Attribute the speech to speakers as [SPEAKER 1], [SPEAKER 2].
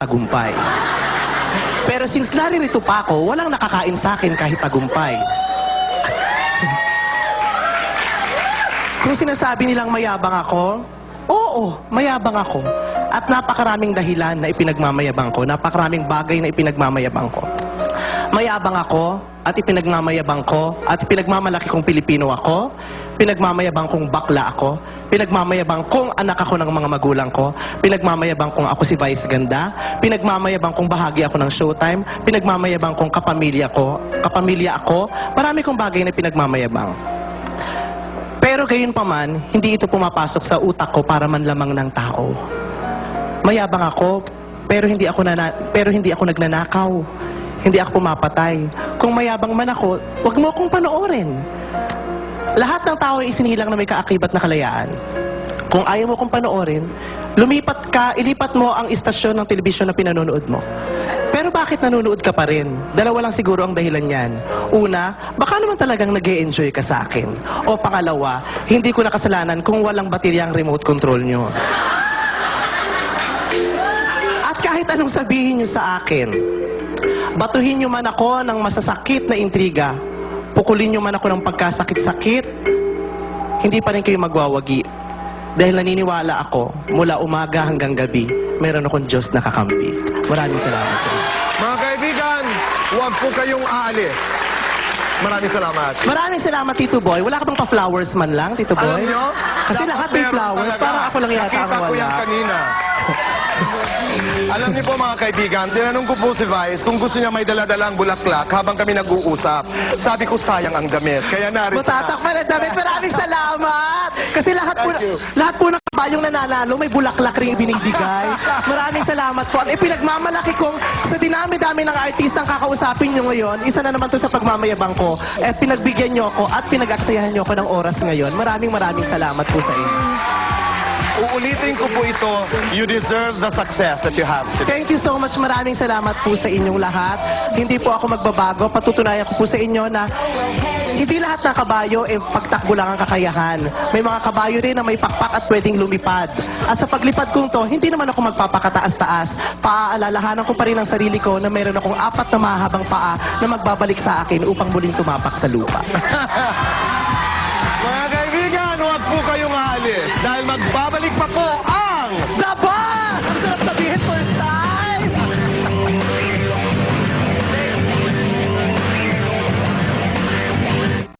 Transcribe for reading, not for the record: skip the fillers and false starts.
[SPEAKER 1] tagumpay. Pero since naririto pa ako, walang nakakain sa akin kahit tagumpay. Kung sinasabi nilang mayabang ako, oo, mayabang ako. At napakaraming dahilan na ipinagmamayabang ko, napakaraming bagay na ipinagmamayabang ko. Mayabang ako at ipinagmamayabang ko at ipinagmamalaki kong Pilipino ako, pinagmamayabang kong bakla ako, pinagmamayabang kong anak ako ng mga magulang ko, pinagmamayabang kong ako si Vice Ganda, pinagmamayabang kong bahagi ako ng Showtime, pinagmamayabang kong kapamilya ako, marami kong bagay na pinagmamayabang. Pero gayon pa man, hindi ito pumapasok sa utak ko para manlamang ng tao. Mayabang ako, pero hindi ako nagnanakaw. Hindi ako pumapatay. Kung mayabang man ako, wag mo akong panoorin. Lahat ng tao ay isinilang na may kaakibat na kalayaan. Kung ayaw mo akong panoorin, ilipat mo ang istasyon ng telebisyon na pinanonood mo. Pero bakit nanonood ka pa rin? Dalawa lang siguro ang dahilan yan. Una, baka naman talagang nag-e-enjoy ka sa akin. O pangalawa, hindi ko nakasalanan kung walang baterya ang remote control nyo. At kahit anong sabihin nyo sa akin, batuhin nyo man ako ng masasakit na intriga, pukulin nyo man ako ng pagkasakit-sakit, hindi pa rin kayo magwawagi. Dahil naniniwala ako, mula umaga hanggang gabi, meron akong Diyos na kakampi. Maraming salamat sa inyo.
[SPEAKER 2] Mga kaibigan, huwag po kayong aalis. Maraming salamat.
[SPEAKER 1] Maraming salamat, Tito Boy. Wala ka bang pa-flowers man lang, Tito Boy?
[SPEAKER 2] Alam nyo?
[SPEAKER 1] Kasi lahat may
[SPEAKER 2] meron
[SPEAKER 1] flowers,
[SPEAKER 2] talaga.
[SPEAKER 1] parang ako lang yata ang
[SPEAKER 2] Nakita ko yan
[SPEAKER 1] wala.
[SPEAKER 2] kanina. Alam niyo po mga kaibigan, tinanong ko po si Vice kung gusto niya may dala-dalang bulaklak habang kami nag-uusap. Sabi ko sayang ang damit, kaya narito na.
[SPEAKER 1] Matatakpan ang damit. Maraming salamat! Kasi lahat po ng kabayong nananalo, may bulaklak rin ibinibigay. Maraming salamat po. At ipinagmamalaki kong sa dinami-dami ng artistang kakausapin nyo ngayon, isa na naman to sa pagmamayabang ko. At pinagbigyan nyo ako at pinag-aksayahan nyo ako ng oras ngayon. Maraming salamat po sa inyo.
[SPEAKER 2] Uulitin ko po ito, you deserve the success that you have today.
[SPEAKER 1] Thank you so much. Maraming salamat po sa inyong lahat. Hindi po ako magbabago. Patutunayan ko po sa inyo na hindi lahat ng kabayo pagtakbo lang ang kakayahan. May mga kabayo rin na may pakpak at pwedeng lumipad. At sa paglipad kong to, hindi naman ako magpapakataas-taas. Paaalalahanan ko pa rin ang sarili ko na meron akong 4 na mahabang paa na magbabalik sa akin upang muling tumapak sa lupa.
[SPEAKER 2] Mga kaibigan, huwag po kayong aalis dahil magbabalik pa po ang
[SPEAKER 1] The